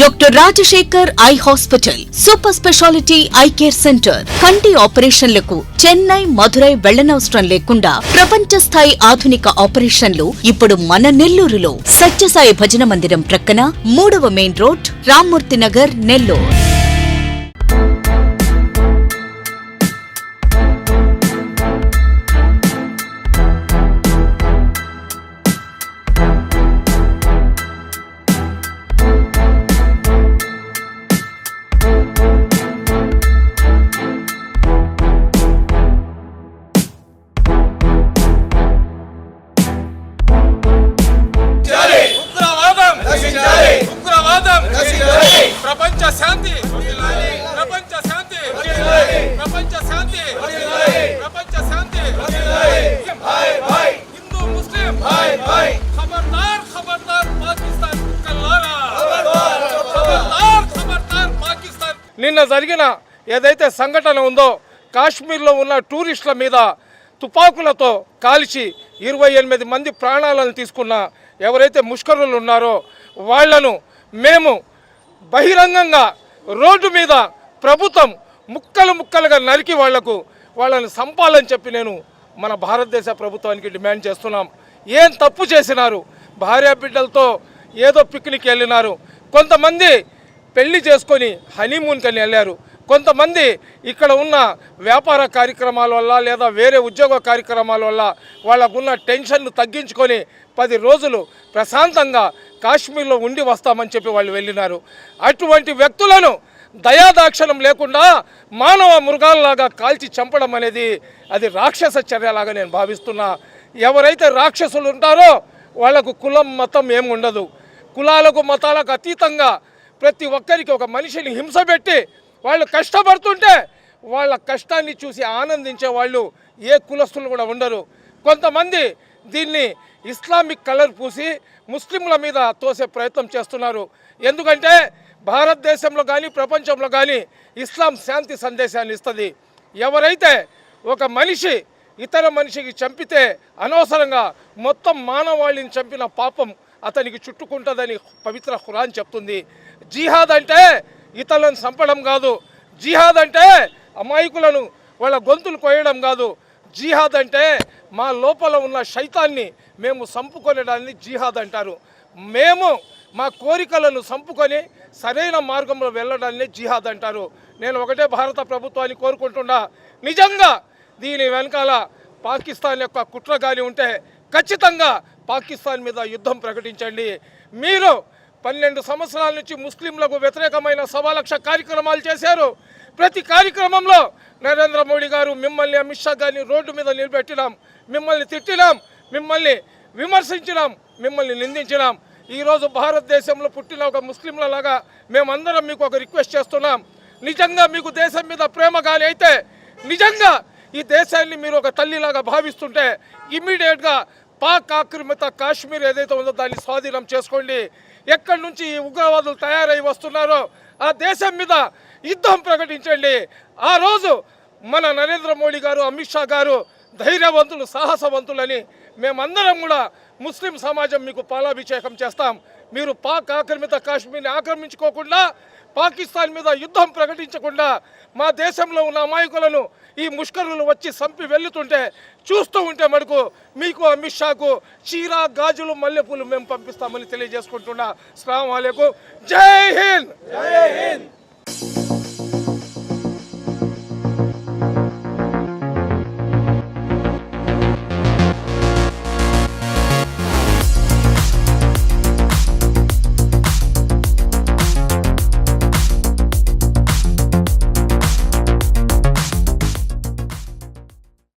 Doctor Rajasekhar eye hospital super speciality eye care centre. కంటి ఆపరేషన్లకు చెన్నై, మధురై వెళ్లనవసరం లేకుండా ప్రపంచ స్థాయి ఆధునిక ఆపరేషన్లు ఇప్పుడు మన నెల్లూరులో. సత్యసాయి భజన మందిరం ప్రక్కన 3వ మెయిన్ రోడ్, రామ్మూర్తి నగర్, నెల్లూరు. ప్రపంచ శాంతి, ప్రపంచ శాంతి, ప్రపంచ శాంతి, ప్రపంచ శాంతి. హిందూ ముస్లిం ఖబర్దార్, ఖబర్దార్ పాకిస్తాన్ కుక్కల్లారా, ఖబర్దార్, ఖబర్దార్ పాకిస్తాన్. నిన్న జరిగిన ఏదైతే సంఘటన ఉందో, కాశ్మీర్లో ఉన్న టూరిస్టుల మీద తుపాకులతో కాల్చి 28 మంది ప్రాణాలను తీసుకున్న ఎవరైతే ముష్కరులు ఉన్నారో వాళ్లను మేము బహిరంగంగా రోడ్డు మీద ప్రభుత్వం ముక్కలు ముక్కలుగా నరికి వాళ్ళని సంపాలని చెప్పి నేను మన భారతదేశ ప్రభుత్వానికి డిమాండ్ చేస్తున్నాం. ఏం తప్పు చేసినారు? భార్య బిడ్డలతో ఏదో పిక్నిక్ వెళ్ళినారు, కొంతమంది పెళ్లి చేసుకొని హనీమూన్కి వెళ్ళారు, కొంతమంది ఇక్కడ ఉన్న వ్యాపార కార్యక్రమాల వల్ల లేదా వేరే ఉద్యోగ కార్యక్రమాల వల్ల వాళ్ళకున్న టెన్షన్ను తగ్గించుకొని 10 రోజులు ప్రశాంతంగా కాశ్మీర్లో ఉండి వస్తామని చెప్పి వాళ్ళు వెళ్ళినారు. అటువంటి వ్యక్తులను దయాదాక్షణం లేకుండా మానవ మృగాల్లాగా కాల్చి చంపడం అనేది అది రాక్షస చర్యలాగా నేను భావిస్తున్నా. ఎవరైతే రాక్షసులు ఉంటారో వాళ్లకు కులం మతం ఏమి ఉండదు. కులాలకు మతాలకు అతీతంగా ప్రతి ఒక్కరికి ఒక మనిషిని హింస పెట్టి వాళ్ళు కష్టపడుతుంటే వాళ్ళ కష్టాన్ని చూసి ఆనందించే వాళ్ళు ఏ కులస్తులు కూడా ఉండరు. కొంతమంది దీన్ని ఇస్లామిక్ కలర్ పూసి ముస్లింల మీద తోసే ప్రయత్నం చేస్తున్నారు. ఎందుకంటే భారతదేశంలో కానీ ప్రపంచంలో కానీ ఇస్లాం శాంతి సందేశాన్ని ఇస్తుంది. ఎవరైతే ఒక మనిషి ఇతర మనిషికి చంపితే అనవసరంగా మొత్తం మానవాళిని చంపిన పాపం అతనికి చుట్టుకుంటుందని పవిత్ర ఖురాన్ చెప్తుంది. జిహాద్ అంటే ఇతరులను చంపడం కాదు. జిహాద్ అంటే అమాయకులను వాళ్ళ గొంతులు కోయడం కాదు. జిహాద్ అంటే మా లోపల ఉన్న శైతాన్ని మేము చంపుకొనడాన్ని జిహాద్ అంటారు. మేము మా కోరికలను చంపుకొని సరైన మార్గంలో వెళ్ళడాన్ని జిహాద్ అంటారు. నేను ఒకటే భారత ప్రభుత్వాన్ని కోరుకుంటున్నా, నిజంగా దీని వెనకాల పాకిస్తాన్ యొక్క కుట్ర కానీ ఉంటే ఖచ్చితంగా పాకిస్తాన్ మీద యుద్ధం ప్రకటించండి. మీరు 12 సంవత్సరాల నుంచి ముస్లింలకు వ్యతిరేకమైన 1,00,000 కార్యక్రమాలు చేశారు. ప్రతి కార్యక్రమంలో నరేంద్ర మోడీ గారు మిమ్మల్ని, అమిత్ షా గారిని రోడ్డు మీద నిలబెట్టినాం, మిమ్మల్ని తిట్టినాం, మిమ్మల్ని విమర్శించినాం, మిమ్మల్ని నిందించినాం. ఈరోజు భారతదేశంలో పుట్టిన ఒక ముస్లింలలాగా మేమందరం మీకు ఒక రిక్వెస్ట్ చేస్తున్నాం. నిజంగా మీకు దేశం మీద ప్రేమ కానీ అయితే, నిజంగా ఈ దేశాన్ని మీరు ఒక తల్లిలాగా భావిస్తుంటే ఇమ్మీడియట్గా పాక్ ఆక్రమిత కాశ్మీర్ ఏదైతే ఉందో దాన్ని స్వాధీనం చేసుకోండి. ఎక్కడి నుంచి ఈ ఉగ్రవాదులు తయారై వస్తున్నారో ఆ దేశం మీద యుద్ధం ప్రకటించండి. ఆ రోజు మన నరేంద్ర మోడీ గారు, అమిత్ షా గారు ధైర్యవంతులు, సాహసవంతులని మేమందరం కూడా ముస్లిం సమాజం మీకు పాలాభిషేకం చేస్తాం. మీరు పాక్ ఆక్రమిత కాశ్మీర్ని ఆక్రమించుకోకుండా, పాకిస్తాన్ మీద యుద్ధం ప్రకటించకుండా మా దేశంలో ఉన్న అమాయకులను ఈ ముష్కరులు వచ్చి చంపి వెళ్తుంటే చూస్తూ ఉంటే మటుకు మీకు, అమిత్ షాకు చీర, గాజులు, మల్లెపూలు మేము పంపిస్తామని తెలియజేసుకుంటున్నా. అస్సలాము అలైకుం. జై హింద్.